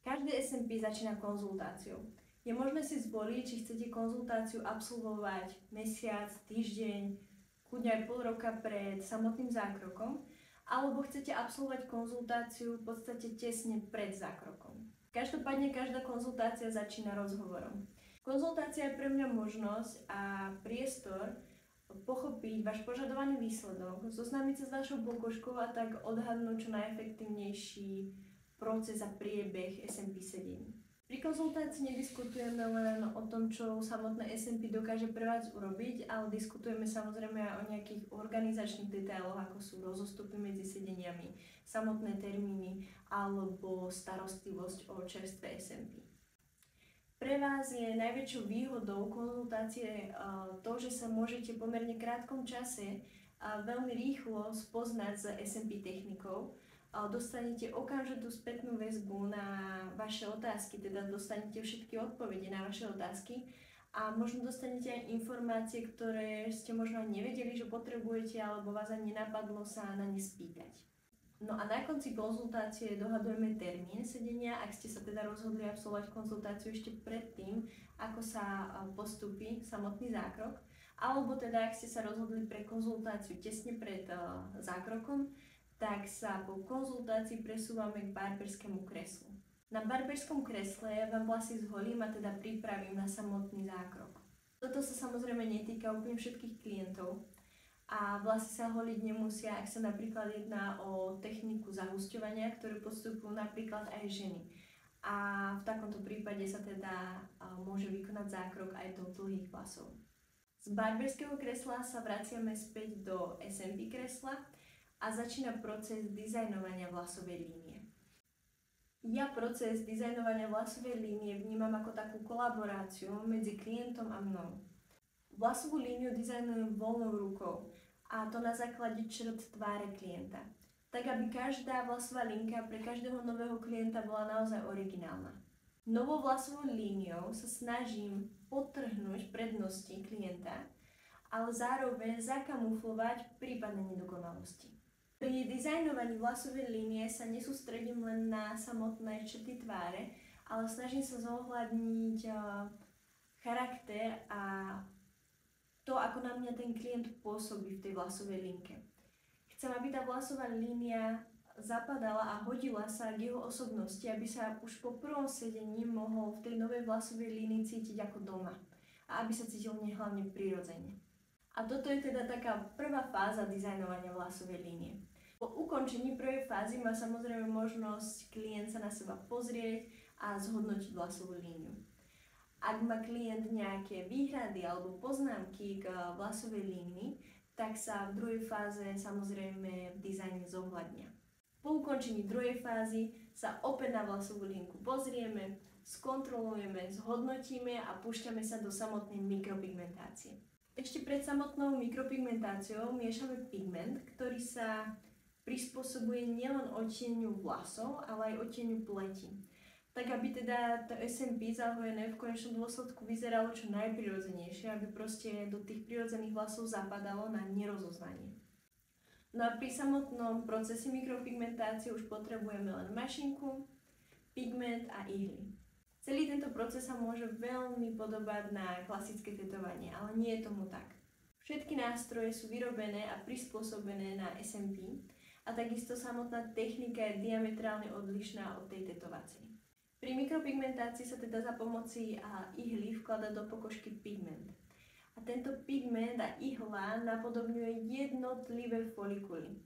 Každé SMP začína konzultáciou. Je možné si zvoliť, či chcete konzultáciu absolvovať mesiac, týždeň, kľudne aj pol roka pred samotným zákrokom, alebo chcete absolvovať konzultáciu v podstate tesne pred zákrokom. Každopádne každá konzultácia začína rozhovorom. Konzultácia je pre mňa možnosť a priestor pochopiť váš požadovaný výsledok, zoznámiť sa s vašou pokožkou a tak odhadnúť čo najefektívnejší proces a priebeh SMP sedení. Pri konzultácii nediskutujeme len o tom, čo samotné SMP dokáže pre vás urobiť, ale diskutujeme samozrejme aj o nejakých organizačných detailoch, ako sú rozostupy medzi sedeniami, samotné termíny alebo starostlivosť o čerstvé SMP. Pre vás je najväčšou výhodou konzultácie to, že sa môžete v pomerne krátkom čase veľmi rýchlo spoznať s SMP technikou. Dostanete okamžitú spätnú väzbu na vaše otázky, teda dostanete všetky odpovede na vaše otázky a možno dostanete aj informácie, ktoré ste možno aj nevedeli, že potrebujete, alebo vás ani nenapadlo sa na ne spýtať. No a na konci konzultácie dohadujeme termín sedenia, ak ste sa teda rozhodli absolvovať konzultáciu ešte predtým, ako sa postupí samotný zákrok, alebo teda ak ste sa rozhodli pre konzultáciu tesne pred zákrokom, tak sa po konzultácii presúvame k barberskému kreslu. Na barberskom kresle vám vlasy zholím a teda pripravím na samotný zákrok. Toto sa samozrejme netýka úplne všetkých klientov a vlasy sa holiť nemusia, ak sa napríklad jedná o techniku zahusťovania, ktorú postupujú napríklad aj ženy. A v takomto prípade sa teda môže vykonať zákrok aj do dlhých vlasov. Z barberského kresla sa vraciame späť do SMP kresla a začína proces dizajnovania vlasovej línie. Ja proces dizajnovania vlasovej línie vnímam ako takú kolaboráciu medzi klientom a mnou. Vlasovú líniu dizajnujem voľnou rukou a to na základe črt tváre klienta, tak aby každá vlasová linka pre každého nového klienta bola naozaj originálna. Novou vlasovou líniou sa snažím podtrhnúť prednosti klienta, ale zároveň zakamuflovať prípadné nedokonalosti. Pri dizajnovaní vlasovej línie sa nesústredím len na samotné črty tváre, ale snažím sa zohľadniť charakter a to, ako na mňa ten klient pôsobí v tej vlasovej linke. Chcem, aby tá vlasová línia zapadala a hodila sa k jeho osobnosti, aby sa už po prvom sedení mohol v tej novej vlasovej línii cítiť ako doma a aby sa cítil v nej hlavne prirodzene. A toto je teda taká prvá fáza dizajnovania vlasovej línie. Po ukončení prvej fázy má samozrejme možnosť klient sa na seba pozrieť a zhodnotiť vlasovú líniu. Ak má klient nejaké výhrady alebo poznámky k vlasovej línii, tak sa v druhej fáze samozrejme v dizajne zohľadnia. Po ukončení druhej fázy sa opäť na vlasovú linku pozrieme, skontrolujeme, zhodnotíme a púšťame sa do samotnej mikropigmentácie. Ešte pred samotnou mikropigmentáciou miešame pigment, ktorý sa prispôsobuje nielen odtieniu vlasov, ale aj odtieniu pleti. Tak aby teda to SMP zahojené v konečnom dôsledku vyzeralo čo najprirodzenejšie, aby proste do tých prirodzených vlasov zapadalo na nerozoznanie. No a pri samotnom procese mikropigmentácie už potrebujeme len mašinku, pigment a ihly. Celý tento proces sa môže veľmi podobať na klasické tetovanie, ale nie je tomu tak. Všetky nástroje sú vyrobené a prispôsobené na SMP a takisto samotná technika je diametrálne odlišná od tej tetovacej. Pri mikropigmentácii sa teda za pomoci ihly vklada do pokožky pigment. A tento pigment a ihla napodobňuje jednotlivé folikuly.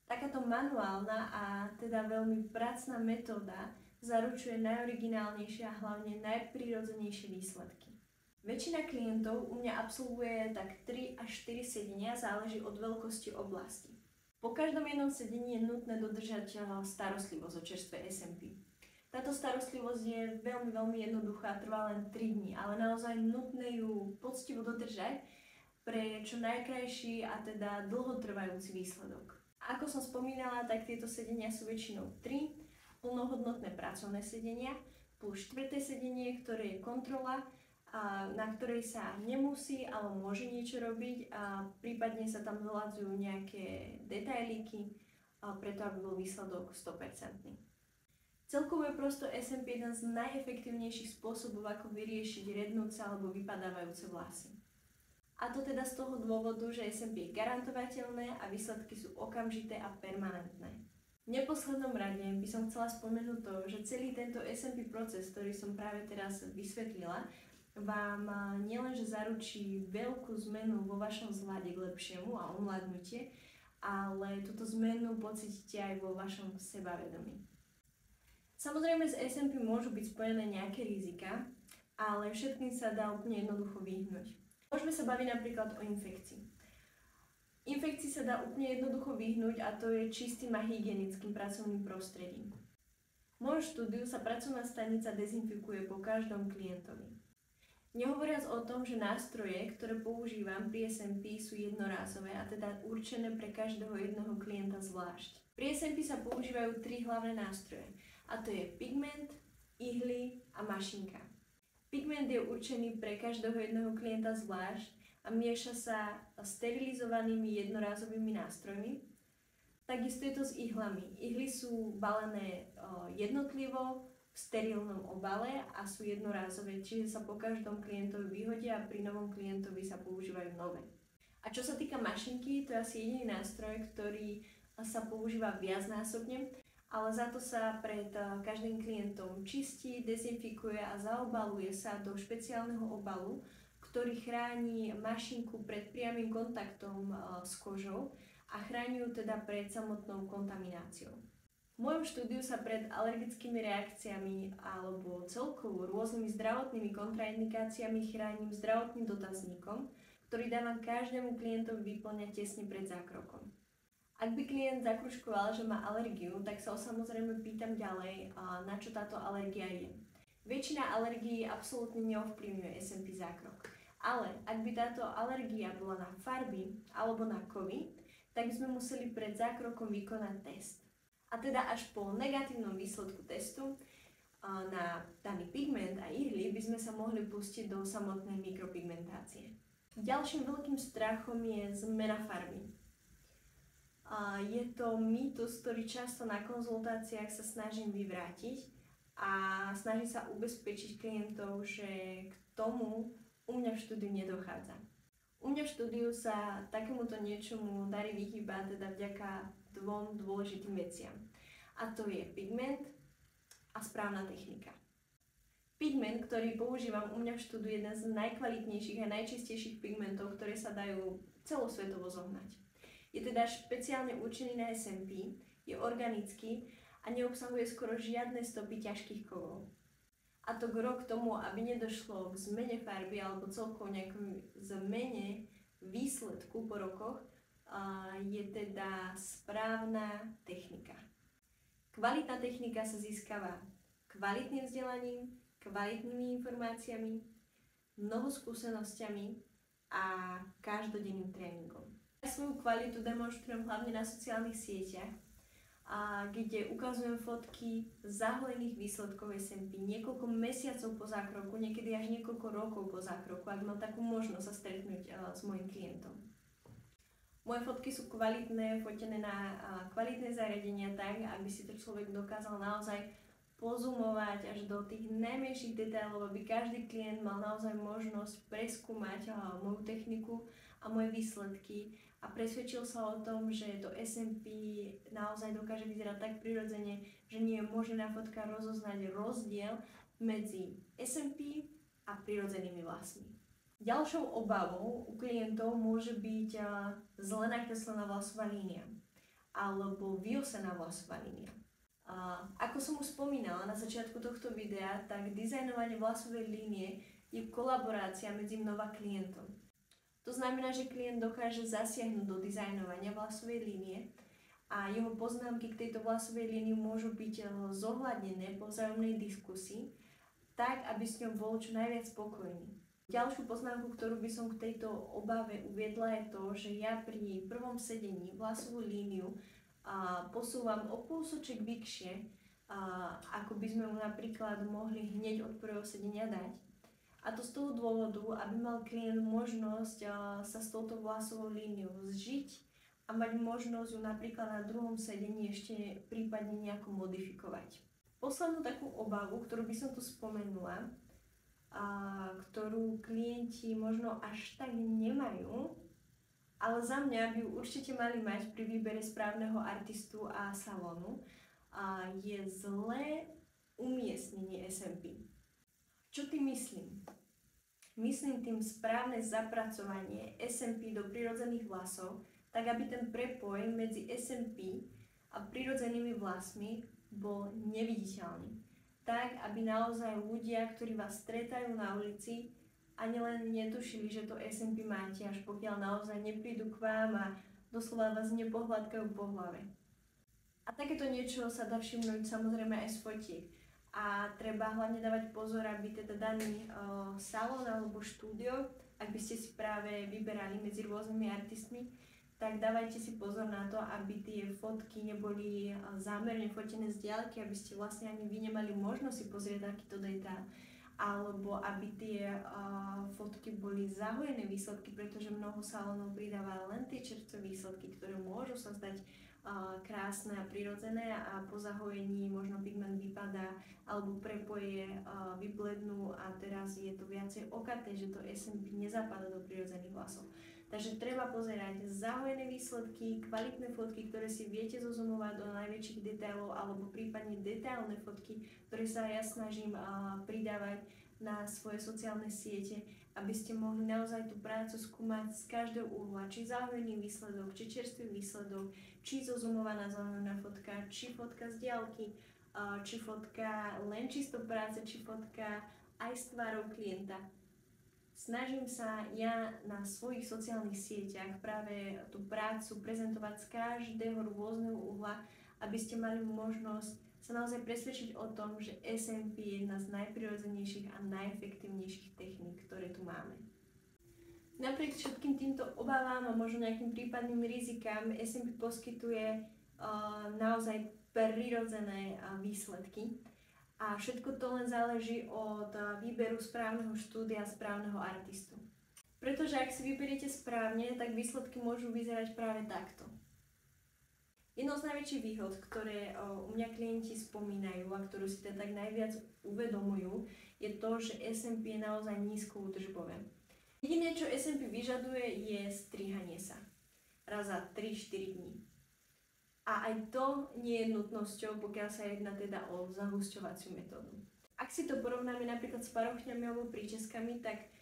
Takáto manuálna a teda veľmi pracná metóda zaručuje najoriginálnejšie a hlavne najprirodzenejšie výsledky. Väčšina klientov u mňa absolvuje tak 3 až 4 sedenia, záleží od veľkosti oblasti. Po každom jednom sedení je nutné dodržať starostlivosť o čerstvé SMP. Táto starostlivosť je veľmi jednoduchá, trvá len 3 dní, ale naozaj nutné ju poctivo dodržať pre čo najkrajší a teda dlhotrvajúci výsledok. Ako som spomínala, tak tieto sedenia sú väčšinou 3 plnohodnotné pracovné sedenia plus 4. sedenie, ktoré je kontrola, na ktorej sa nemusí, ale môže niečo robiť a prípadne sa tam doľadzujú nejaké detailíky, preto aby bol výsledok 100%. Celkovo je prosto SMP jeden z najefektívnejších spôsobov, ako vyriešiť rednúce alebo vypadávajúce vlasy. A to teda z toho dôvodu, že SMP je garantovateľné a výsledky sú okamžité a permanentné. V neposlednom rade by som chcela spomenúť to, že celý tento SMP proces, ktorý som práve teraz vysvetlila, vám nielenže zaručí veľkú zmenu vo vašom vzhľade k lepšiemu a omladnutie, ale túto zmenu pocítite aj vo vašom sebavedomí. Samozrejme s SMP môžu byť spojené nejaké rizika, ale všetkým sa dá úplne jednoducho vyhnúť. Môžeme sa baviť napríklad o infekcii. Infekcii sa dá úplne jednoducho vyhnúť a to je čistým a hygienickým pracovným prostredím. V mojom štúdiu sa pracovná stanica dezinfikuje po každom klientovi. Nehovoriac o tom, že nástroje, ktoré používam pri SMP sú jednorázové a teda určené pre každého jedného klienta zvlášť. Pri SMP sa používajú 3 hlavné nástroje. A to je pigment, ihly a mašinka. Pigment je určený pre každého jedného klienta zvlášť a mieša sa sterilizovanými jednorázovými nástrojmi. Takisto je to s ihlami. Ihly sú balené jednotlivo v sterilnom obale a sú jednorázové, čiže sa po každom klientovi vyhodia a pri novom klientovi sa používajú nové. A čo sa týka mašinky, to je asi jediný nástroj, ktorý sa používa viacnásobne, ale za to sa pred každým klientom čistí, dezinfikuje a zaobaluje sa do špeciálneho obalu, ktorý chráni mašinku pred priamym kontaktom s kožou a chráni ju teda pred samotnou kontamináciou. V mojom štúdiu sa pred alergickými reakciami alebo celkovo rôznymi zdravotnými kontraindikáciami chránim zdravotným dotazníkom, ktorý dávam každému klientovi vyplňať tesne pred zákrokom. Ak by klient zakružkoval, že má alergiu, tak sa samozrejme pýtam ďalej, na čo táto alergia je. Väčšina alergií absolútne neovplyvňuje SMP zákrok. Ale ak by táto alergia bola na farby alebo na kovy, tak by sme museli pred zákrokom vykonať test. A teda až po negatívnom výsledku testu na daný pigment a ihly by sme sa mohli pustiť do samotnej mikropigmentácie. Ďalším veľkým strachom je zmena farby. Je to mýtus, ktorý často na konzultáciách sa snažím vyvrátiť a snažím sa ubezpečiť klientov, že k tomu u mňa v štúdiu nedochádza. U mňa v štúdiu sa takémuto niečomu darí vyhýbať teda vďaka 2 dôležitým veciam. A to je pigment a správna technika. Pigment, ktorý používam u mňa v štúdiu, je jeden z najkvalitnejších a najčistejších pigmentov, ktoré sa dajú celosvetovo zohnať. Je teda špeciálne určený na SMP, je organický a neobsahuje skoro žiadne stopy ťažkých kovov. A to k tomu, aby nedošlo k zmene farby alebo celkovo nejakej zmene výsledku po rokoch, je teda správna technika. Kvalitná technika sa získava kvalitným vzdelaním, kvalitnými informáciami, mnoho skúsenosťami a každodenným tréningom. Ja svoju kvalitu demonštrujem hlavne na sociálnych sieťach, kde ukazujem fotky zahojených výsledkov SMP niekoľko mesiacov po zákroku, niekedy až niekoľko rokov po zákroku, ak mám takú možnosť sa stretnúť s mojim klientom. Moje fotky sú kvalitné, fotené na kvalitné zariadenia tak, aby si to človek dokázal naozaj pozumovať až do tých najmenších detailov, aby každý klient mal naozaj možnosť preskúmať moju techniku a moje výsledky a presvedčil sa o tom, že to SMP naozaj dokáže vyzerať tak prirodzene, že nie je možné na fotkách rozoznať rozdiel medzi SMP a prirodzenými vlasmi. Ďalšou obavou u klientov môže byť zle nakreslená vlasová línia alebo vyosená vlasová línia. Ako som už spomínala na začiatku tohto videa, tak dizajnovanie vlasovej línie je kolaborácia medzi mnou a klientom. To znamená, že klient dokáže zasiahnuť do dizajnovania vlasovej línie a jeho poznámky k tejto vlasovej línii môžu byť zohľadnené po vzájomnej diskusii, tak aby s ňou bol čo najviac spokojný. Ďalšiu poznámku, ktorú by som k tejto obave uviedla, je to, že ja pri prvom sedení vlasovú líniu posúvam o kúsoček vyššie, ako by sme mu napríklad mohli hneď od prvého sedenia dať. A to z toho dôvodu, aby mal klient možnosť sa s touto vlasovou líniou zžiť a mať možnosť ju napríklad na druhom sedení ešte prípadne nejako modifikovať. Poslednú takú obavu, ktorú by som tu spomenula, ktorú klienti možno až tak nemajú, ale za mňa by ju určite mali mať pri výbere správneho artistu a salónu, je zlé umiestnenie SMP. Čo tým myslím? Myslím tým správne zapracovanie SMP do prirodzených vlasov, tak aby ten prepoj medzi SMP a prirodzenými vlasmi bol neviditeľný. Tak, aby naozaj ľudia, ktorí vás stretajú na ulici, ani len netušili, že to SMP máte, až pokiaľ naozaj neprídu k vám a doslova vás nepohľadkajú po hlave. A takéto niečo sa dá všimnúť samozrejme aj z fotiek. A treba hlavne dávať pozor, aby teda daný salón alebo štúdio, ak by ste si práve vyberali medzi rôznymi artistmi, tak dávajte si pozor na to, aby tie fotky neboli zámerne fotené z diaľky, aby ste vlastne ani vy nemali možnosť si pozrieť takýto detail, alebo aby tie fotky boli zahojené výsledky, pretože mnoho salónov pridáva len tie čerstvé výsledky, ktoré môžu sa zdať krásne a prirodzené a po zahojení možno pigment vypadá alebo prepoje vyblednú a teraz je to viacej okaté, že to SMP nezapadá do prirodzených vlasov. Takže treba pozerať zahojené výsledky, kvalitné fotky, ktoré si viete zozumovať do najväčších detailov alebo prípadne detailné fotky, ktoré sa ja snažím pridávať na svoje sociálne siete, aby ste mohli naozaj tú prácu skúmať z každého uhla, či zahojený výsledok, či čerstvý výsledok, či zozumovaná zahojená fotka, či fotka z diaľky, či fotka len čisto práce, či fotka aj s tvárou klienta. Snažím sa ja na svojich sociálnych sieťach práve tú prácu prezentovať z každého rôzneho uhla, aby ste mali možnosť sa naozaj presvedčiť o tom, že SMP je jedna z najprirodzenejších a najefektívnejších techník, ktoré tu máme. Napriek všetkým týmto obavám a možno nejakým prípadným rizikám SMP poskytuje naozaj prirodzené výsledky. A všetko to len záleží od výberu správneho štúdia, správneho artistu. Pretože ak si vyberiete správne, tak výsledky môžu vyzerať práve takto. Jednou z najväčších výhod, ktoré u mňa klienti spomínajú a ktorú si teda tak najviac uvedomujú, je to, že SMP je naozaj nízko údržbové. Jediné, čo SMP vyžaduje, je strihanie sa. Raz za 3-4 dní. A aj to nie je nutnosťou, pokiaľ sa jedná teda o zahusťovaciu metódu. Ak si to porovnáme napríklad s parochňami alebo príčeskami, tak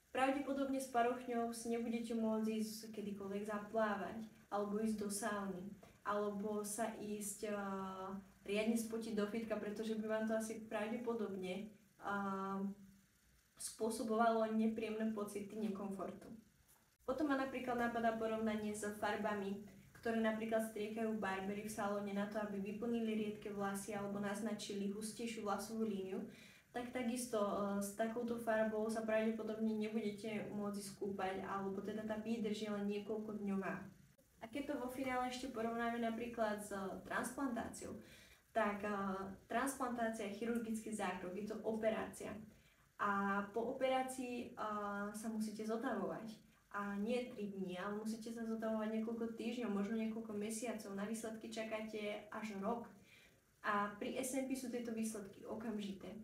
pravdepodobne s parochňou si nebudete môcť ísť kedykoľvek zaplávať, alebo ísť do sauny, alebo sa ísť riadne spotiť do fitka, pretože by vám to asi pravdepodobne spôsobovalo nepríjemné pocity nekomfortu. Potom ma napríklad napadá porovnanie s farbami, ktoré napríklad striekajú barbery v salóne na to, aby vyplnili riedke vlasy alebo naznačili hustejšiu vlasovú líniu, tak takisto s takouto farbou sa pravdepodobne nebudete môcť skúpať, alebo teda tá výdrž je len niekoľkodňová. A keď to vo finále ešte porovnáme napríklad s transplantáciou, tak transplantácia je chirurgický zákrok, je to operácia. A po operácii sa musíte zotavovať. A nie 3 dní, ale musíte sa zotavovať niekoľko týždňov, možno niekoľko mesiacov. Na výsledky čakáte až rok. A pri SMP sú tieto výsledky okamžité.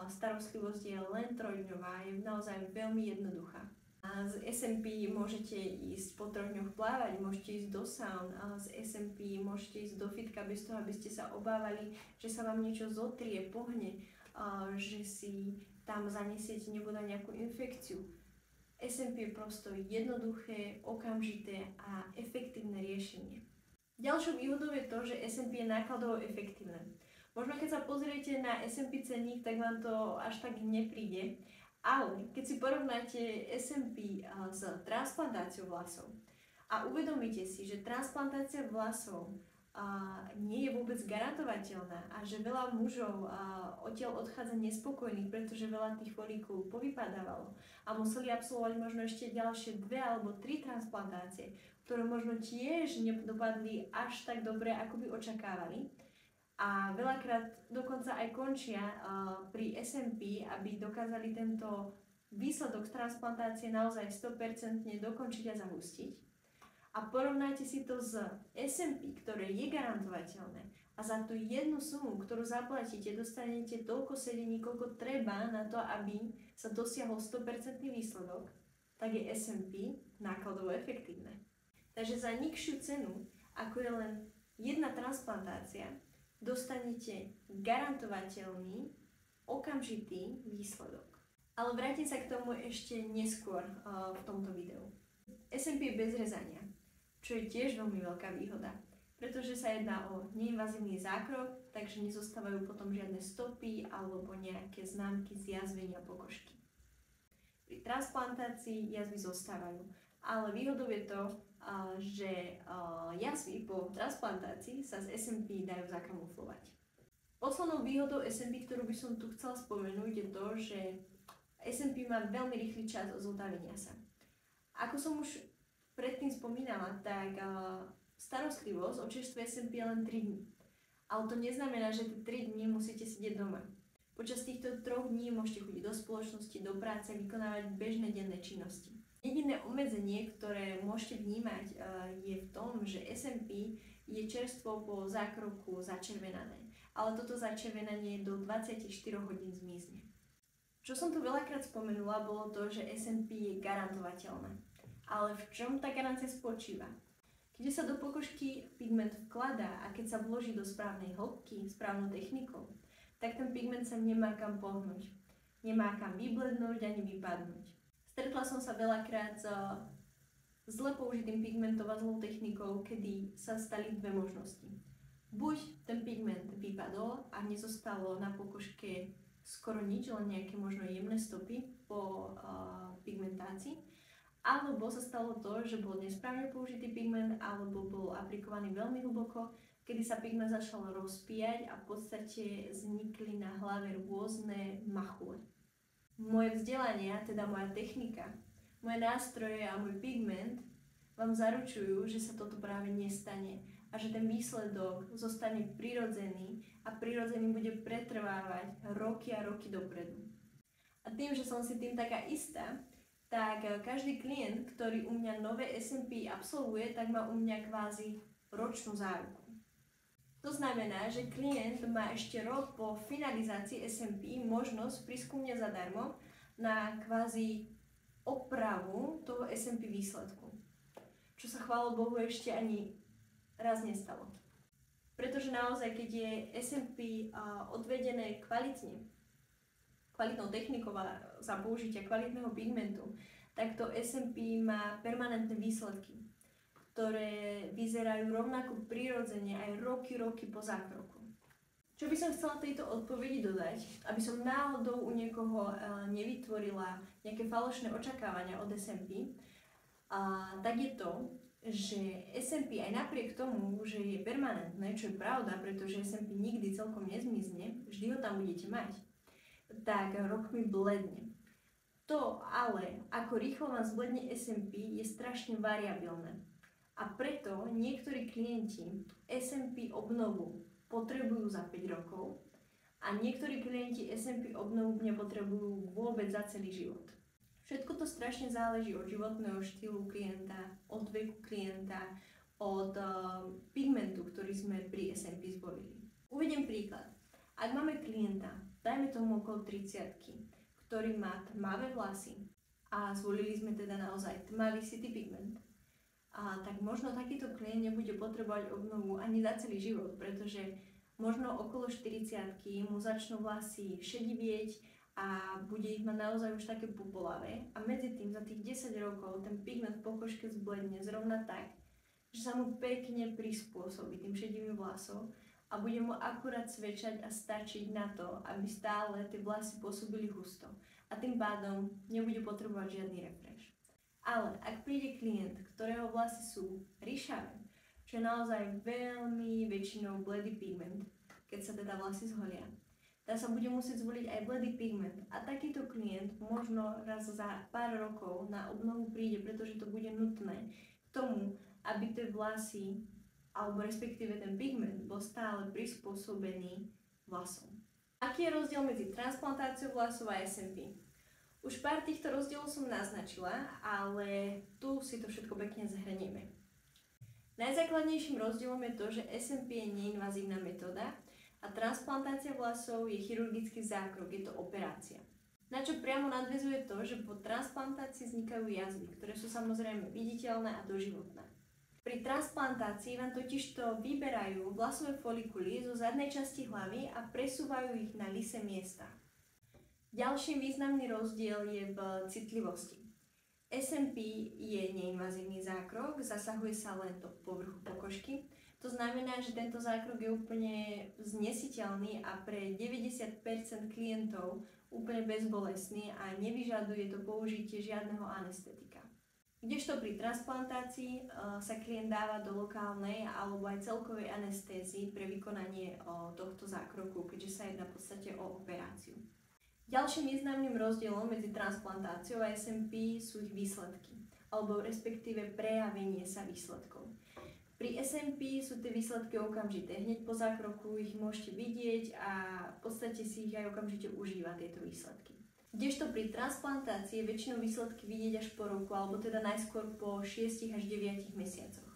Starostlivosť je len 3-dňová, je naozaj veľmi jednoduchá. A z SMP môžete ísť po 3 dňoch plávať, môžete ísť do saun, z SMP môžete ísť do fitka bez toho, aby ste sa obávali, že sa vám niečo zotrie, pohne, že si tam zanesiete nebude nejakú infekciu. SMP je prosto jednoduché, okamžité a efektívne riešenie. Ďalšou výhodou je to, že SMP je nákladovo efektívne. Možno keď sa pozriete na SMP cenník, tak vám to až tak nepríde, ale keď si porovnáte SMP s transplantáciou vlasov a uvedomíte si, že transplantácia vlasov nie je vôbec garantovateľná a že veľa mužov odtiaľ odchádza nespokojných, pretože veľa tých folíkul povypadávalo a museli absolvovať možno ešte ďalšie 2 alebo 3 transplantácie, ktoré možno tiež nedopadli až tak dobre, ako by očakávali. A veľakrát dokonca aj končia pri SMP, aby dokázali tento výsledok z transplantácie naozaj 100% dokončiť a zahustiť. A porovnáte si to s SMP, ktoré je garantovateľné A za tú jednu sumu, ktorú zaplatíte, dostanete toľko sedení, koľko treba na to, aby sa dosiahol 100% výsledok, tak je SMP nákladovo efektívne. Takže za nižšiu cenu, ako je len jedna transplantácia, dostanete garantovateľný, okamžitý výsledok. Ale vrátim sa k tomu ešte neskôr v tomto videu. SMP je bez rezania, čo je tiež veľmi veľká výhoda, pretože sa jedná o neinvazívny zákrok, takže nezostávajú potom žiadne stopy alebo nejaké známky zjazvenia pokožky. Pri transplantácii jazvy zostávajú, ale výhodou je to, že jazvy po transplantácii sa z SMP dajú zakamuflovať. Poslednou výhodou SMP, ktorú by som tu chcela spomenúť, je to, že SMP má veľmi rýchly čas zotavenia sa. Ako som už predtým spomínala, tak starostlivosť o čerstvé SMP je len 3 dní. Ale to neznamená, že tie 3 dní musíte sedieť doma. Počas týchto 3 dní môžete chodiť do spoločnosti, do práce, vykonávať bežné denné činnosti. Jediné obmedzenie, ktoré môžete vnímať, je v tom, že SMP je čerstvo po zákroku začervenané. Ale toto začervenanie do 24 hodín zmizne. Čo som tu veľakrát spomenula, bolo to, že SMP je garantovateľné. Ale v čom tá garancia spočíva? Keď sa do pokožky pigment vkladá a keď sa vloží do správnej hĺbky, správnou technikou, tak ten pigment sa nemá kam pohnúť. Nemá kam vyblednúť ani vypadnúť. Stretla som sa veľakrát s zle použitým pigmentom a zlou technikou, kedy sa stali dve možnosti. Buď ten pigment vypadol a nezostalo na pokožke skoro nič, len nejaké možno jemné stopy po pigmentácii, alebo sa stalo to, že bol nesprávne použitý pigment alebo bol aplikovaný veľmi hlboko, kedy sa pigment začal rozpíjať a v podstate vznikli na hlave rôzne machule. Moje vzdelanie, teda moja technika, moje nástroje a môj pigment vám zaručujú, že sa toto práve nestane a že ten výsledok zostane prirodzený a prirodzený bude pretrvávať roky a roky dopredu. A tým, že som si tým taká istá, tak každý klient, ktorý u mňa nové SMP absolvuje, tak má u mňa kvázi ročnú záruku. To znamená, že klient má ešte rok po finalizácii SMP možnosť prísť ku mne zadarmo na kvázi opravu toho SMP výsledku. Čo sa chvála Bohu ešte ani raz nestalo. Pretože naozaj, keď je SMP odvedené kvalitne, kvalitnou technikou a za použitia kvalitného pigmentu, tak to SMP má permanentné výsledky, ktoré vyzerajú rovnako prirodzene aj roky po zákroku. Čo by som chcela tejto odpovedi dodať, aby som náhodou u niekoho nevytvorila nejaké falošné očakávania od SMP, tak je to, že SMP aj napriek tomu, že je permanentné, čo je pravda, pretože SMP nikdy celkom nezmizne, vždy ho tam budete mať, tak rokmi bledne. To ale, ako rýchlo vám zbledne SMP, je strašne variabilné. A preto niektorí klienti SMP obnovu potrebujú za 5 rokov a niektorí klienti SMP obnovu nepotrebujú vôbec za celý život. Všetko to strašne záleží od životného štýlu klienta, od veku klienta, od pigmentu, ktorý sme pri SMP zvolili. Uvediem príklad. Ak máme klienta, dajme tomu okolo 30-ky, ktorý má tmavé vlasy a zvolili sme teda naozaj tmavý city pigment, tak možno takýto klient nebude potrebovať obnovu ani za celý život, pretože možno okolo 40-ky mu začnú vlasy šedivieť a bude ich mať naozaj už také popolavé a medzi tým za tých 10 rokov ten pigment v pokožke zbledne zrovna tak, že sa mu pekne prispôsobí tým šedivým vlasom a bude mu akurát svedčať a stačiť na to, aby stále tie vlasy pôsobili husto a tým pádom nebude potrebovať žiadny refresh. Ale ak príde klient, ktorého vlasy sú ríšavé, čo je naozaj veľmi väčšinou bledý pigment, keď sa teda vlasy zholia, tak sa bude musieť zvoliť aj bledý pigment a takýto klient možno raz za pár rokov na obnovu príde, pretože to bude nutné k tomu, aby tie vlasy alebo respektíve ten pigment bol stále prispôsobený vlasom. Aký je rozdiel medzi transplantáciou vlasov a SMP? Už pár týchto rozdielov som naznačila, ale tu si to všetko pekne zhrnieme. Najzákladnejším rozdielom je to, že SMP je neinvazívna metóda a transplantácia vlasov je chirurgický zákrok, je to operácia. Na čo priamo nadväzuje to, že po transplantácii vznikajú jazvy, ktoré sú samozrejme viditeľné a doživotné. Pri transplantácii vám totižto vyberajú vlasové folikuly zo zadnej časti hlavy a presúvajú ich na lysé miesta. Ďalší významný rozdiel je v citlivosti. SMP je neinvazívny zákrok, zasahuje sa len do povrchu pokožky. To znamená, že tento zákrok je úplne znesiteľný a pre 90% klientov úplne bezbolestný a nevyžaduje to použitie žiadneho anestetika. Kdežto pri transplantácii sa klient dáva do lokálnej alebo aj celkovej anestézii pre vykonanie tohto zákroku, keďže sa jedná v podstate o operáciu. Ďalším významným rozdielom medzi transplantáciou a SMP sú ich výsledky, alebo respektíve prejavenie sa výsledkov. Pri SMP sú tie výsledky okamžité, hneď po zákroku ich môžete vidieť a v podstate si ich aj okamžite užíva tieto výsledky. Kdežto pri transplantácii je väčšinou výsledky vidieť až po roku, alebo teda najskôr po 6 až 9 mesiacoch.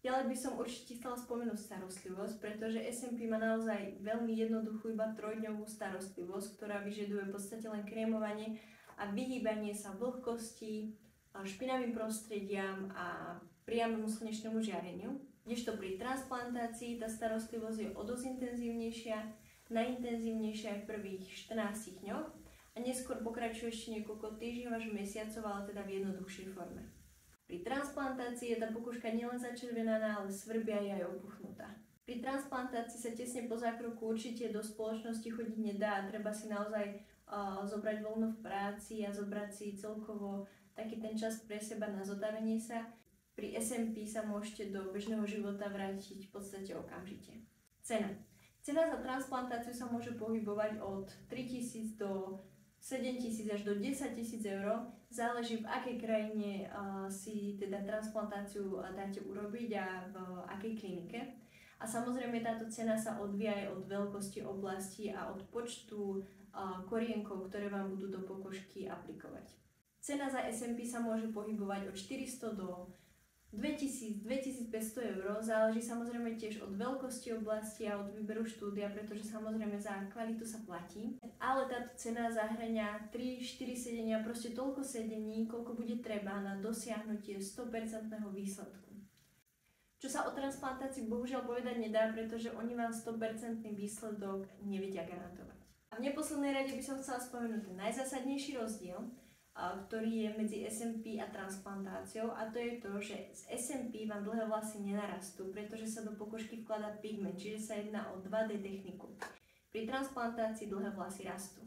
Ďalej by som určite chcela spomenúť starostlivosť, pretože SMP má naozaj veľmi jednoduchú iba 3-dňovú starostlivosť, ktorá vyžaduje v podstate len krémovanie a vyhýbanie sa vlhkosti, špinavým prostrediam a priamému slnečnému žiareniu. Kdežto pri transplantácii tá starostlivosť je o dosť intenzívnejšia, najintenzívnejšia aj v prvých 14 dňoch a neskôr pokračuje ešte niekoľko týždňov až mesiacov, ale teda v jednoduchšej forme. Pri transplantácii je tá pokožka nielen začervenaná, ale svrbia je aj opuchnutá. Pri transplantácii sa tesne po zákroku určite do spoločnosti chodiť nedá a treba si naozaj zobrať voľno v práci a zobrať si celkovo taký ten čas pre seba na zotavenie sa. Pri SMP sa môžete do bežného života vrátiť v podstate okamžite. Cena. Cena za transplantáciu sa môže pohybovať od 3 000 do 7 000 až do 10 000 eur. Záleží v akej krajine si teda transplantáciu dáte urobiť a v akej klinike. A samozrejme táto cena sa odvíja aj od veľkosti oblasti a od počtu korienkov, ktoré vám budú do pokožky aplikovať. Cena za SMP sa môže pohybovať od 400 do 2000-2500 eur, záleží samozrejme tiež od veľkosti oblasti a od výberu štúdia, pretože samozrejme za kvalitu sa platí. Ale táto cena zahŕňa 3-4 sedenia, proste toľko sedení, koľko bude treba na dosiahnutie 100% výsledku. Čo sa o transplantácii bohužiaľ povedať nedá, pretože oni vám 100% výsledok nevedia garantovať. A v neposlednej rade by som chcela spomenúť ten najzásadnejší rozdiel, ktorý je medzi SMP a transplantáciou, a to je to, že z SMP vám dlhé vlasy nenarastú, pretože sa do pokožky vkladá pigment, čiže sa jedná o 2D techniku. Pri transplantácii dlhé vlasy rastú.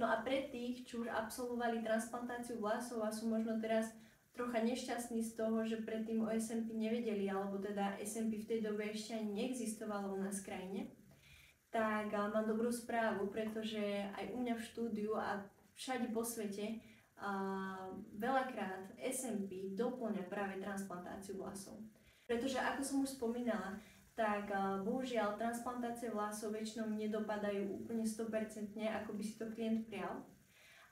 No a pre tých, čo už absolvovali transplantáciu vlasov a sú možno teraz trocha nešťastní z toho, že predtým o SMP nevedeli, alebo teda SMP v tej dobe ešte ani neexistovalo u nás v krajine, tak mám dobrú správu, pretože aj u mňa v štúdiu a všade po svete veľakrát SMP doplňa práve transplantáciu vlasov. Pretože ako som už spomínala, tak bohužiaľ transplantácie vlasov väčšinou nedopadajú úplne 100%, ako by si to klient prial.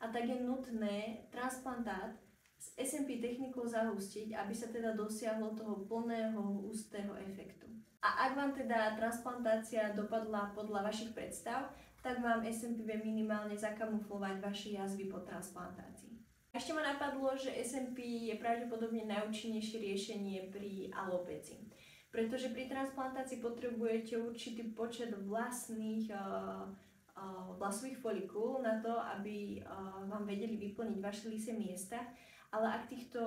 A tak je nutné transplantát s SMP technikou zahustiť, aby sa teda dosiahlo toho plného hustého efektu. A ak vám teda transplantácia dopadla podľa vašich predstav, tak vám SMP vie minimálne zakamuflovať vaše jazvy po transplantácii. Ešte ma napadlo, že SMP je pravdepodobne najúčinnejšie riešenie pri alopécii. Pretože pri transplantácii potrebujete určitý počet vlastných vlasových folikúl na to, aby vám vedeli vyplniť vaše lysé miesta. Ale ak týchto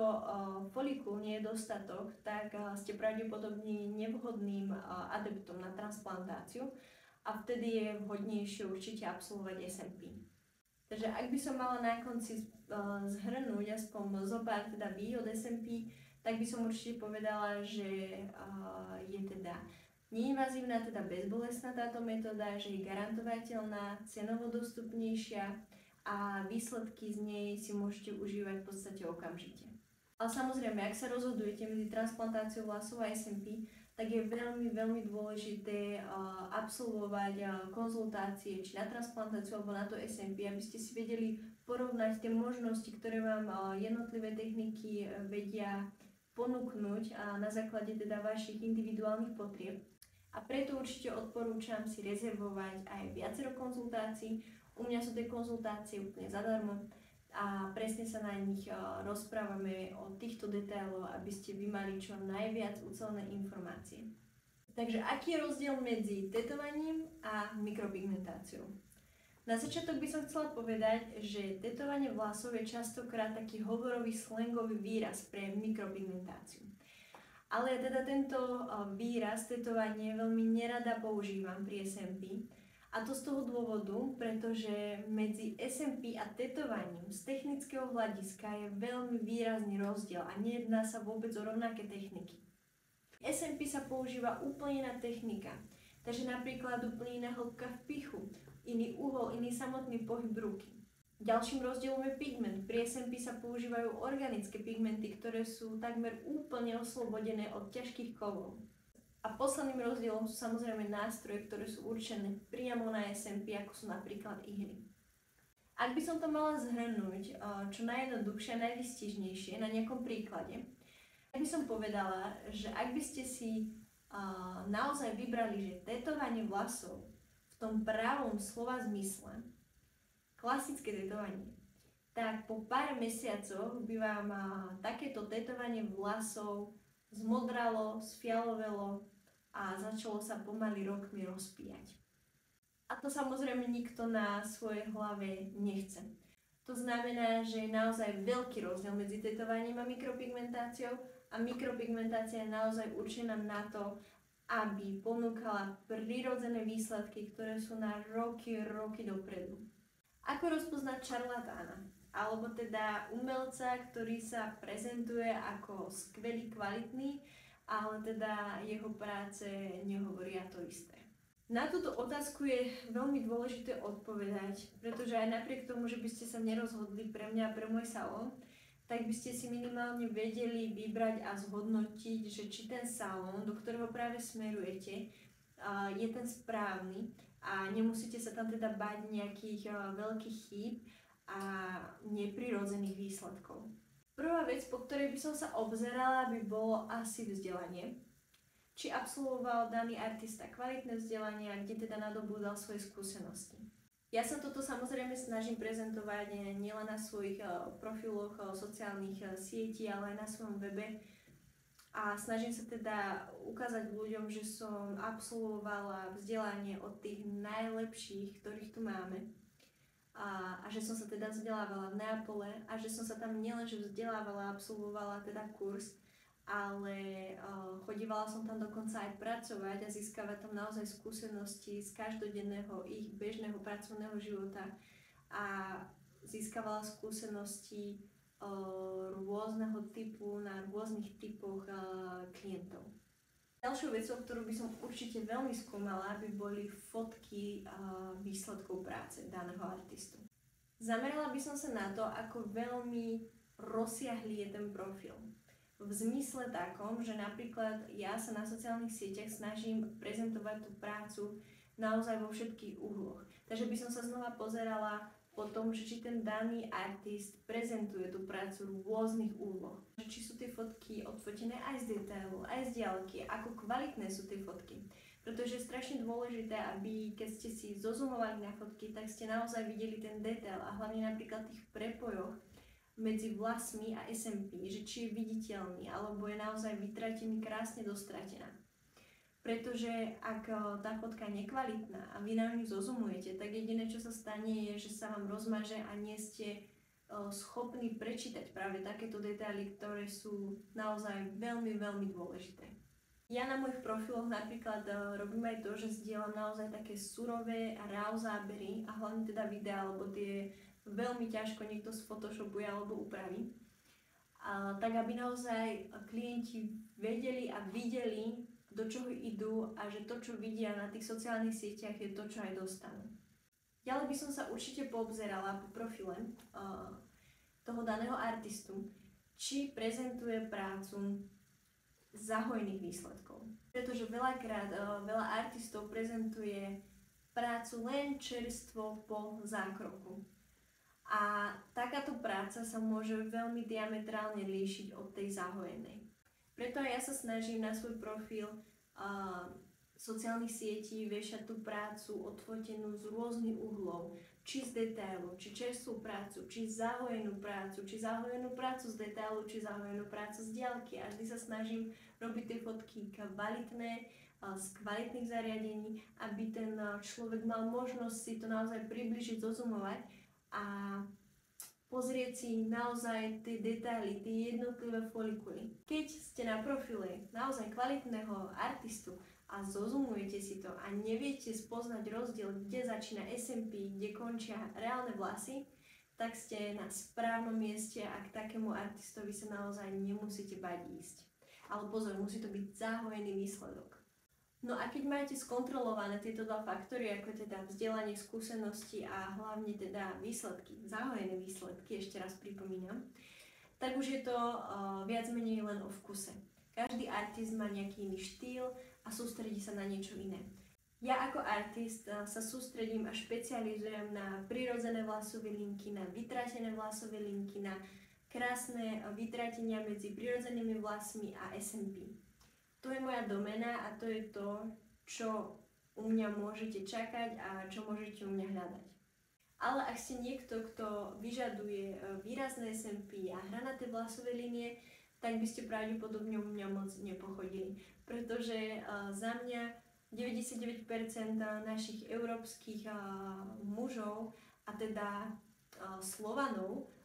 folikúl nie je dostatok, tak ste pravdepodobne nevhodným adeptom na transplantáciu a vtedy je vhodnejšie určite absolvovať SMP. Takže ak by som mala na konci zhrnúť aspoň zo pár teda výhod SMP, tak by som určite povedala, že je teda neinvazívna, teda bezbolestná táto metóda, že je garantovateľná, cenovo dostupnejšia a výsledky z nej si môžete užívať v podstate okamžite. Ale samozrejme, ak sa rozhodujete medzi transplantáciou vlasov a SMP, tak je veľmi, veľmi dôležité absolvovať konzultácie či na transplantáciu alebo na to SMP, aby ste si vedeli porovnať tie možnosti, ktoré vám jednotlivé techniky vedia ponúknuť na základe teda vašich individuálnych potrieb. A preto určite odporúčam si rezervovať aj viacero konzultácií. U mňa sú tie konzultácie úplne zadarmo a presne sa na nich rozprávame o týchto detailoch, aby ste vy mali čo najviac ucelené informácie. Takže aký je rozdiel medzi tetovaním a mikropigmentáciou? Na začiatok by som chcela povedať, že tetovanie vlasov je častokrát taký hovorový slangový výraz pre mikropigmentáciu. Ale teda tento výraz tetovanie veľmi nerada používam pri SMP. A to z toho dôvodu, pretože medzi SMP a tetovaním z technického hľadiska je veľmi výrazný rozdiel a nejedná sa vôbec o rovnaké techniky. SMP sa používa úplne iná technika, takže napríklad úplne iná hĺbka vpichu, iný uhol, iný samotný pohyb ruky. Ďalším rozdielom je pigment. Pri SMP sa používajú organické pigmenty, ktoré sú takmer úplne oslobodené od ťažkých kovov. A posledným rozdielom sú samozrejme nástroje, ktoré sú určené priamo na SMP, ako sú napríklad ihly. Ak by som to mala zhrnúť čo najjednoduchšie a najvystižnejšie na nejakom príklade, tak by som povedala, že ak by ste si naozaj vybrali, že tetovanie vlasov v tom pravom slova zmysle, klasické tetovanie, tak po pár mesiacoch by vám takéto tetovanie vlasov zmodralo, sfialovelo a začalo sa pomaly rokmi rozpíjať. A to samozrejme nikto na svojej hlave nechce. To znamená, že je naozaj veľký rozdiel medzi tetovaním a mikropigmentáciou a mikropigmentácia je naozaj určená na to, aby ponúkala prirodzené výsledky, ktoré sú na roky dopredu. Ako rozpoznať šarlatána? Alebo teda umelca, ktorý sa prezentuje ako skvelý, kvalitný, ale teda jeho práce nehovoria to isté. Na túto otázku je veľmi dôležité odpovedať, pretože aj napriek tomu, že by ste sa nerozhodli pre mňa a pre môj salón, tak by ste si minimálne vedeli vybrať a zhodnotiť, že či ten salón, do ktorého práve smerujete, je ten správny a nemusíte sa tam teda báť nejakých veľkých chýb a neprirodzených výsledkov. Prvá vec, po ktorej by som sa obzerala, by bolo asi vzdelanie. Či absolvoval daný artista kvalitné vzdelanie a kde teda nadobúdal svoje skúsenosti. Ja sa toto samozrejme snažím prezentovať nielen na svojich profiloch sociálnych sietí, ale aj na svojom webe. A snažím sa teda ukázať ľuďom, že som absolvovala vzdelanie od tých najlepších, ktorých tu máme. A že som sa teda vzdelávala v Neapole a že som sa tam nielenže vzdelávala, absolvovala teda kurz, ale chodívala som tam dokonca aj pracovať a získavať tam naozaj skúsenosti z každodenného ich bežného pracovného života a získavala skúsenosti rôzneho typu na rôznych typoch klientov. Ďalšou vecou, ktorú by som určite veľmi skúmala, by boli fotky výsledkov práce daného artistu. Zamerala by som sa na to, ako veľmi rozsiahlý je ten profil. V zmysle takom, že napríklad ja sa na sociálnych sieťach snažím prezentovať tú prácu naozaj vo všetkých uhloch. Takže by som sa znova pozerala po tom, že či ten daný artist prezentuje tú prácu v rôznych úhloch. Či sú tie fotky odfotené aj z detailu, aj z diaľky, ako kvalitné sú tie fotky. Pretože je strašne dôležité, aby keď ste si zozumovali na fotky, tak ste naozaj videli ten detail a hlavne napríklad tých prepojoch medzi vlasmi a SMP, že či je viditeľný, alebo je naozaj vytratený, krásne dostratená. Pretože ak tá fotka je nekvalitná a vy na ňu zozumujete, tak jediné, čo sa stane, je, že sa vám rozmaže a nie ste schopní prečítať práve takéto detaily, ktoré sú naozaj veľmi dôležité. Ja na mojich profiloch napríklad robím aj to, že zdieľam naozaj také surové raw zábery a hlavne teda videá, lebo tie veľmi ťažko niekto sfotoshopuje alebo upraví. Tak aby naozaj klienti vedeli a videli, do čoho idú a že to, čo vidia na tých sociálnych sieťach, je to, čo aj dostanú. Ďalej by som sa určite poobzerala po profile toho daného artistu, či prezentuje prácu za hojných výsledkov. Pretože veľakrát veľa artistov prezentuje prácu len čerstvo po zákroku. A takáto práca sa môže veľmi diametrálne líšiť od tej zahojenej. Preto aj ja sa snažím na svoj profil sociálnych sietí viešať tú prácu odfotenú z rôznych uhlov, či z detailu, či čerstvú prácu, či zahojenú prácu z detailu, či zahojenú prácu z diaľky. A vždy sa snažím robiť tie fotky kvalitné, z kvalitných zariadení, aby ten človek mal možnosť si to naozaj približiť, zozumovať a pozrieť si naozaj tie detaily, tie jednotlivé folikuly. Keď ste na profile naozaj kvalitného artistu a zozumujete si to a neviete spoznať rozdiel, kde začína SMP, kde končia reálne vlasy, tak ste na správnom mieste a k takému artistovi sa naozaj nemusíte bať ísť. Ale pozor, musí to byť zahojený výsledok. No a keď máte skontrolované tieto dva faktory, ako teda vzdelanie, skúsenosti a hlavne teda výsledky, zahojené výsledky, ešte raz pripomínam, tak už je to viac menej len o vkuse. Každý artist má nejaký iný štýl a sústredí sa na niečo iné. Ja ako artist sa sústredím a špecializujem na prirodzené vlasové linky, na vytratené vlasové linky, na krásne vytratenia medzi prirodzenými vlasmi a SMP. To je moja doména a to je to, čo u mňa môžete čakať a čo môžete u mňa hľadať. Ale ak ste niekto, kto vyžaduje výrazné SMP a hranaté vlasové línie, tak by ste pravdepodobne u mňa moc nepochodili. Pretože za mňa 99% našich európskych mužov, a teda Slovanov,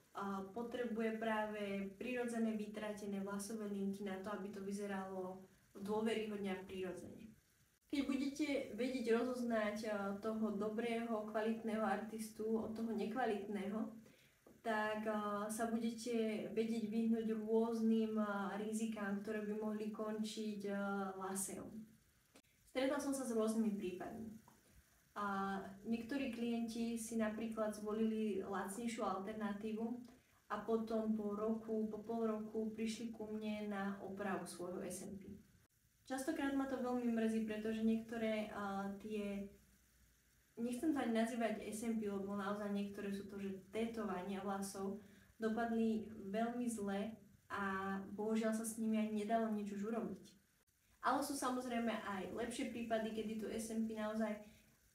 potrebuje práve prirodzené vytratené vlasové linky na to, aby to vyzeralo dôveryhodne a prirodzene. Keď budete vedieť rozoznať toho dobrého, kvalitného artistu od toho nekvalitného, tak sa budete vedieť vyhnúť rôznym rizikám, ktoré by mohli končiť laserom. Stretla som sa s rôznymi prípadmi. Niektorí klienti si napríklad zvolili lacnejšiu alternatívu a potom po pol roku prišli ku mne na opravu svojho SMP. Častokrát ma to veľmi mrzí, pretože niektoré nechcem to ani nazývať SMP, lebo naozaj niektoré sú to, že tetovania vlasov dopadli veľmi zle a bohužiaľ sa s nimi ani nedalo nič už urobiť. Ale sú samozrejme aj lepšie prípady, kedy to SMP naozaj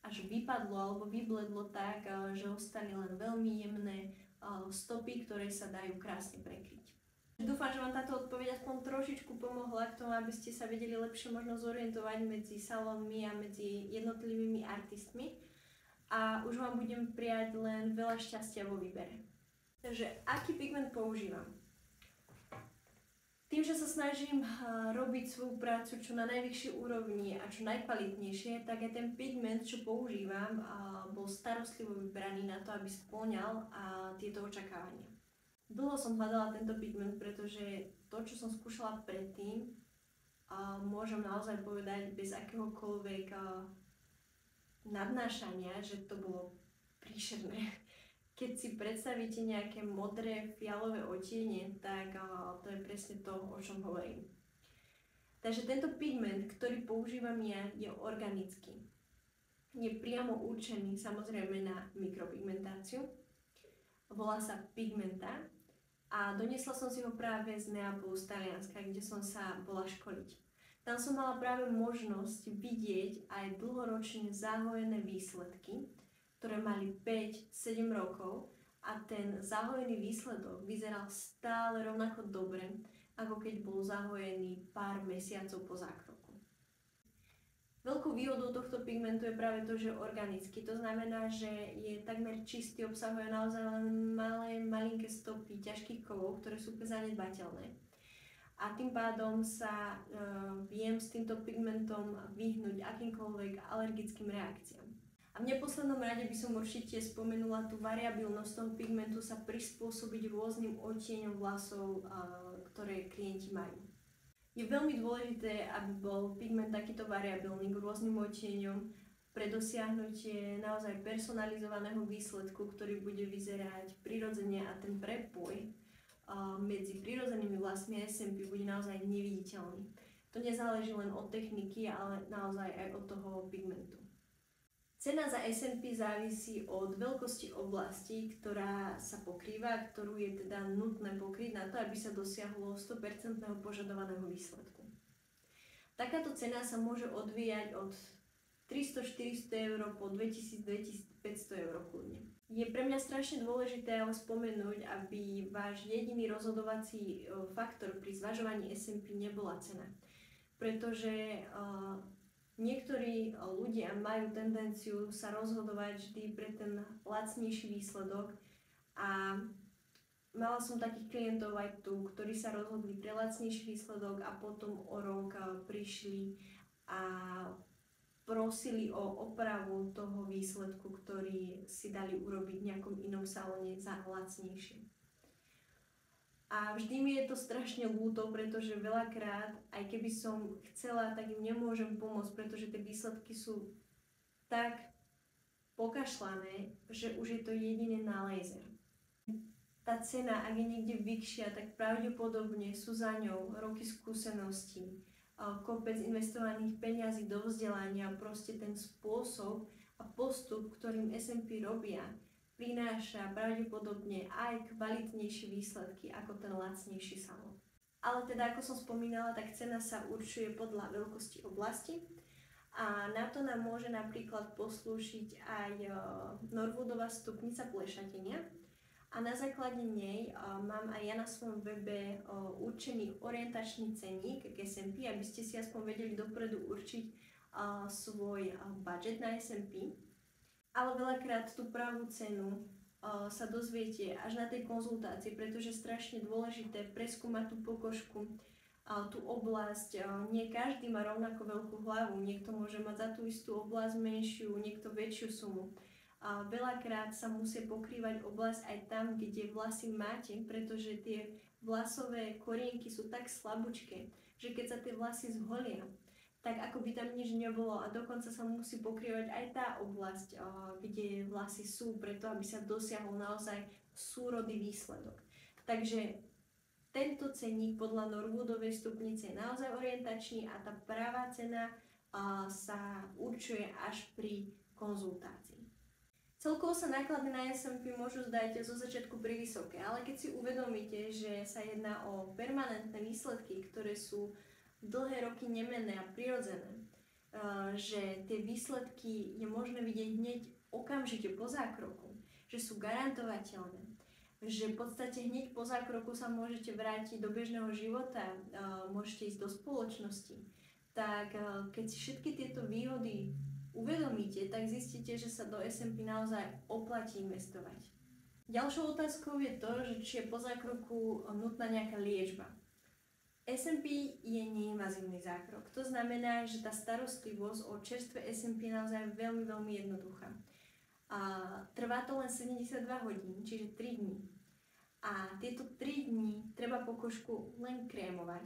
až vypadlo alebo vybledlo tak, že ostali len veľmi jemné stopy, ktoré sa dajú krásne prekryť. Dúfam, že vám táto odpoveď aspoň trošičku pomohla k tomu, aby ste sa vedeli lepšie možno zorientovať medzi salónmi a medzi jednotlivými artistmi. A už vám budem prijať len veľa šťastia vo výbere. Takže aký pigment používam? Tým, že sa snažím robiť svoju prácu čo na najvyššej úrovni a čo najkvalitnejšie, tak aj ten pigment, čo používam, bol starostlivo vybraný na to, aby spĺňal tieto očakávania. Dlho som hľadala tento pigment, pretože to, čo som skúšala predtým, môžem naozaj povedať bez akéhokoľvek nadnášania, že to bolo príšerné. Keď si predstavíte nejaké modré, fialové odtiene, tak to je presne to, o čom hovorím. Takže tento pigment, ktorý používam ja, je organický. Je priamo určený samozrejme na mikropigmentáciu. Volá sa Pigmenta a doniesla som si ho práve z Neapolu, z Talianska, kde som sa bola školiť. Tam som mala práve možnosť vidieť aj dlhoročne zahojené výsledky, ktoré mali 5-7 rokov a ten zahojený výsledok vyzeral stále rovnako dobre, ako keď bol zahojený pár mesiacov po zákroku. Veľkou výhodou tohto pigmentu je práve to, že je organický. To znamená, že je takmer čistý, obsahuje naozaj len malinké stopy ťažkých kovov, ktoré sú zanedbateľné. A tým pádom sa viem s týmto pigmentom vyhnúť akýmkoľvek alergickým reakciám. A v neposlednom rade by som určite spomenula tú variabilnosť toho pigmentu sa prispôsobiť rôznym odtieňom vlasov, ktoré klienti majú. Je veľmi dôležité, aby bol pigment takýto variabilný k rôznym odtieňom pre dosiahnutie naozaj personalizovaného výsledku, ktorý bude vyzerať prirodzene a ten prepoj medzi prirodzenými vlasmi a SMP bude naozaj neviditeľný. To nezáleží len od techniky, ale naozaj aj od toho pigmentu. Cena za S&P závisí od veľkosti oblasti, ktorá sa pokrýva, ktorú je teda nutné pokryť na to, aby sa dosiahlo 100% požadovaného výsledku. Takáto cena sa môže odvíjať od 300-400 eur po 2000-2500 eur kľudne. Je pre mňa strašne dôležité ale spomenúť, aby váš jediný rozhodovací faktor pri zvažovaní S&P nebola cena. Pretože niektorí ľudia majú tendenciu sa rozhodovať vždy pre ten lacnejší výsledok a mala som takých klientov aj tu, ktorí sa rozhodli pre lacnejší výsledok a potom o rok prišli a prosili o opravu toho výsledku, ktorý si dali urobiť v nejakom inom salóne za lacnejšie. A vždy mi je to strašne ľúto, pretože veľakrát, aj keby som chcela, tak im nemôžem pomôcť, pretože tie výsledky sú tak pokašľané, že už je to jedine na laser. Tá cena, ak je niekde vyššia, tak pravdepodobne sú za ňou roky skúseností, kopec investovaných peňazí do vzdelania, proste ten spôsob a postup, ktorým S&P robia, prináša pravdepodobne aj kvalitnejšie výsledky ako ten lacnejší salón. Ale teda, ako som spomínala, tak cena sa určuje podľa veľkosti oblasti a na to nám môže napríklad poslúžiť aj Norwoodova stupnica plešatenia. A na základe nej mám aj ja na svojom webe určený orientačný cenník k S&P, aby ste si aspoň vedeli dopredu určiť svoj budget na S&P. Ale veľakrát tú pravú cenu sa dozviete až na tej konzultácii, pretože je strašne dôležité preskúmať tú pokožku, tú oblasť. Nie každý má rovnako veľkú hlavu, niekto môže mať za tú istú oblasť menšiu, niekto väčšiu sumu. A veľakrát sa musí pokrývať oblasť aj tam, kde vlasy máte, pretože tie vlasové korienky sú tak slabúčké, že keď sa tie vlasy zholia, tak ako by tam nič nebolo a dokonca sa musí pokrývať aj tá oblasť, kde vlasy sú, preto aby sa dosiahol naozaj súrodý výsledok. Takže tento cenník podľa Norwoodovej stupnice je naozaj orientačný a tá pravá cena sa určuje až pri konzultácii. Celkovo sa náklady na S&P môžu zdať zo začiatku privysoké, ale keď si uvedomíte, že sa jedná o permanentné výsledky, ktoré sú dlhé roky nemenné a prirodzené, že tie výsledky je možné vidieť hneď okamžite po zákroku, že sú garantovateľné, že v podstate hneď po zákroku sa môžete vrátiť do bežného života, môžete ísť do spoločnosti, tak keď si všetky tieto výhody uvedomíte, tak zistíte, že sa do S&P naozaj oplatí investovať. Ďalšou otázkou je to, že či je po zákroku nutná nejaká liečba. S&P je neinvazívny zákrok. To znamená, že tá starostlivosť o čerstvé S&P je naozaj veľmi, veľmi jednoduchá. Trvá to len 72 hodín, čiže 3 dní. A tieto 3 dní treba pokožku len krémovať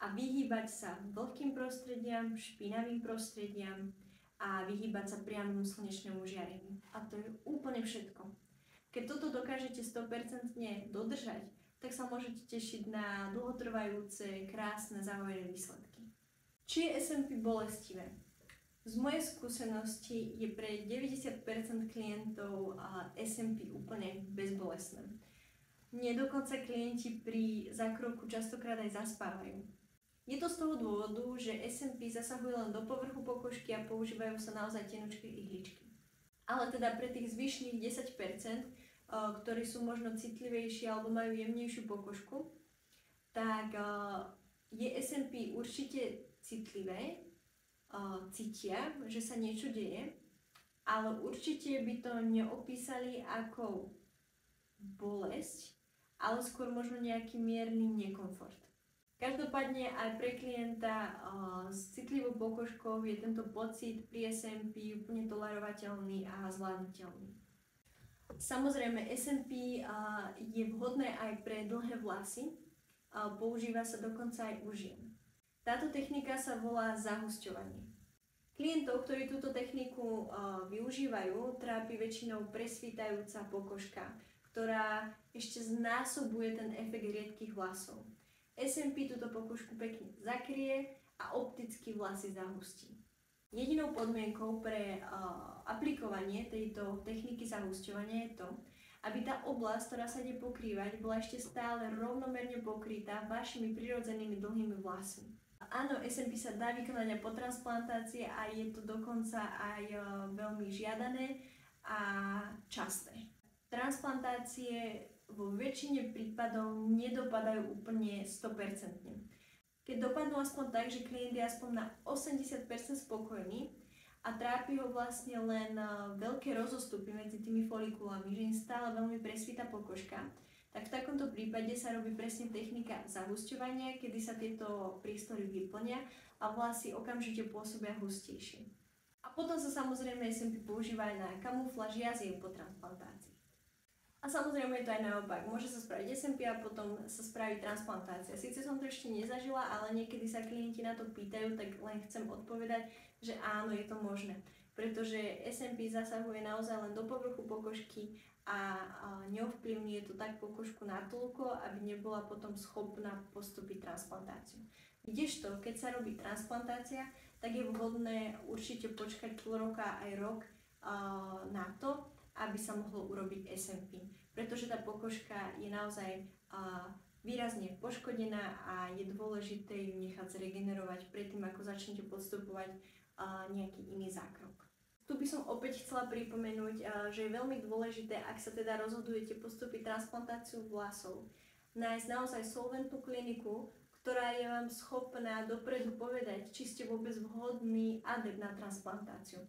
a vyhýbať sa vlhkým prostrediam, špinavým prostrediam a vyhýbať sa priamemu slnečnému žiareniu. A to je úplne všetko. Keď toto dokážete 100% dodržať, tak sa môžete tešiť na dlhotrvajúce, krásne, zaujímavé výsledky. Či je S&P bolestivé? Z mojej skúsenosti je pre 90% klientov S&P úplne bezbolestné. Mne dokonca klienti pri zákroku častokrát aj zaspávajú. Je to z toho dôvodu, že S&P zasahuje len do povrchu pokožky a používajú sa naozaj tenučké ihličky. Ale teda pre tých zvyšných 10%, ktorí sú možno citlivejší alebo majú jemnejšiu pokožku, tak je S&P určite citlivé, cítia, že sa niečo deje, ale určite by to neopísali ako bolesť, ale skôr možno nejaký mierny nekomfort. Každopádne aj pre klienta s citlivou pokožkou je tento pocit pri S&P úplne tolerovateľný a zvládnutelný. Samozrejme, S&P je vhodné aj pre dlhé vlasy, používa sa dokonca aj u žien. Táto technika sa volá zahusťovanie. Klientov, ktorí túto techniku využívajú, trápi väčšinou presvítajúca pokožka, ktorá ešte znásobuje ten efekt riedkych vlasov. S&P túto pokožku pekne zakrie a opticky vlasy zahustí. Jedinou podmienkou pre aplikovanie tejto techniky zahusťovania je to, aby tá oblasť, ktorá sa ide pokrývať, bola ešte stále rovnomerne pokrytá vašimi prirodzenými dlhými vlasmi. Áno, SMP sa dá vykonať aj po transplantácii a je to dokonca aj veľmi žiadané a časté. Transplantácie vo väčšine prípadov nedopadajú úplne 100%. Keď dopadnú aspoň tak, že klient je aspoň na 80% spokojný a trápi ho vlastne len veľké rozostupy medzi tými folikulami, že im stále veľmi presvíta pokožka, tak v takomto prípade sa robí presne technika zahusťovania, kedy sa tieto priestory vyplnia a vlasy okamžite pôsobia hustejšie. A potom sa samozrejme SMP používa aj na kamufláž jaziek po transplantácii. A samozrejme je to aj naopak. Môže sa spraviť SMP a potom sa spraví transplantácia. Sice som to ešte nezažila, ale niekedy sa klienti na to pýtajú, tak len chcem odpovedať, že áno, je to možné. Pretože SMP zasahuje naozaj len do povrchu pokožky a neovplyvňuje to tak pokožku natoľko, aby nebola potom schopná postúpiť transplantáciu. Kdežto, keď sa robí transplantácia, tak je vhodné určite počkať pol roka aj rok na to, aby sa mohlo urobiť SMP. Pretože tá pokožka je naozaj výrazne poškodená a je dôležité ju nechať zregenerovať predtým, ako začnete podstupovať nejaký iný zákrok. Tu by som opäť chcela pripomenúť, že je veľmi dôležité, ak sa teda rozhodujete postúpiť transplantáciu vlasov, nájsť naozaj solventnú kliniku, ktorá je vám schopná dopredu povedať, či ste vôbec vhodný adept na transplantáciu.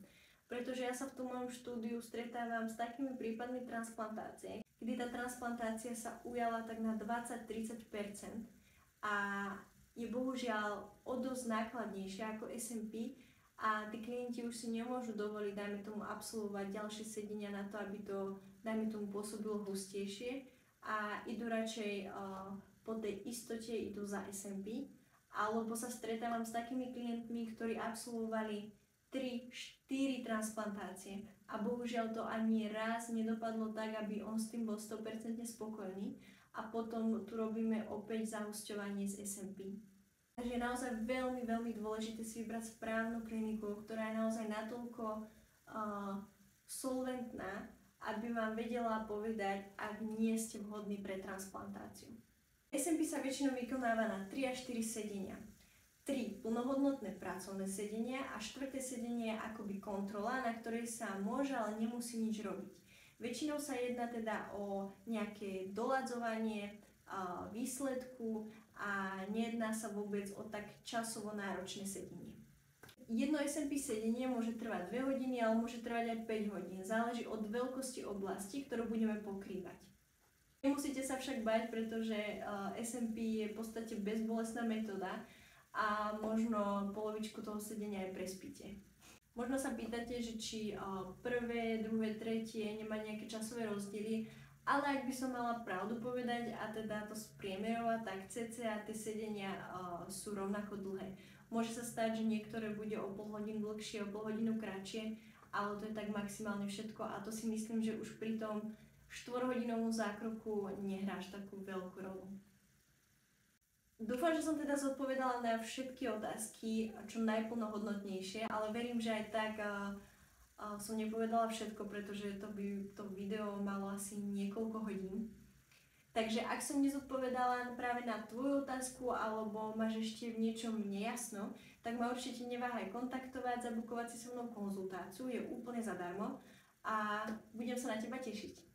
Pretože ja sa v tom mojom štúdiu stretávam s takými prípadmi transplantácie, kedy tá transplantácia sa ujala tak na 20-30% a je bohužiaľ o dosť nákladnejšia ako SMP a tí klienti už si nemôžu dovoliť, dajme tomu, absolvovať ďalšie sedenia na to, aby to, dajme tomu, pôsobilo hustejšie a idú radšej po tej istote, idú za SMP, alebo sa stretávam s takými klientmi, ktorí absolvovali 3-4 transplantácie a bohužiaľ to ani raz nedopadlo tak, aby on s tým bol 100% spokojný a potom tu robíme opäť zahusťovanie z SMP. Takže je naozaj veľmi, veľmi dôležité si vybrať správnu kliniku, ktorá je naozaj natoľko solventná, aby vám vedela povedať, ak nie ste vhodní pre transplantáciu. SMP sa väčšinou vykonáva na 3 až 4 sedenia. 3 plnohodnotné pracovné sedenia a 4. sedenie je akoby kontrola, na ktorej sa môže, ale nemusí nič robiť. Väčšinou sa jedná teda o nejaké doladzovanie výsledku a nejedná sa vôbec o tak časovo náročné sedenie. Jedno SMP sedenie môže trvať 2 hodiny, ale môže trvať aj 5 hodín. Záleží od veľkosti oblasti, ktorú budeme pokrývať. Nemusíte sa však bať, pretože SMP je v podstate bezbolestná metóda a možno polovičku toho sedenia aj prespíte. Možno sa pýtate, že či prvé, druhé, tretie nemá nejaké časové rozdiely, ale ak by som mala pravdu povedať a teda to spriemerovať, tak cca tie sedenia sú rovnako dlhé. Môže sa stať, že niektoré bude o pol hodinu dlhšie, o pol hodinu kratšie, ale to je tak maximálne všetko a to si myslím, že už pri tom 4-hodinovom zákroku nehráš takú veľkú rolu. Dúfam, že som teda zodpovedala na všetky otázky čo najplnohodnotnejšie, ale verím, že aj tak som nepovedala všetko, pretože to video malo asi niekoľko hodín. Takže ak som nezodpovedala práve na tvoju otázku alebo máš ešte v niečom nejasno, tak ma určite neváhaj kontaktovať, zabukovať si so mnou konzultáciu, je úplne zadarmo a budem sa na teba tešiť.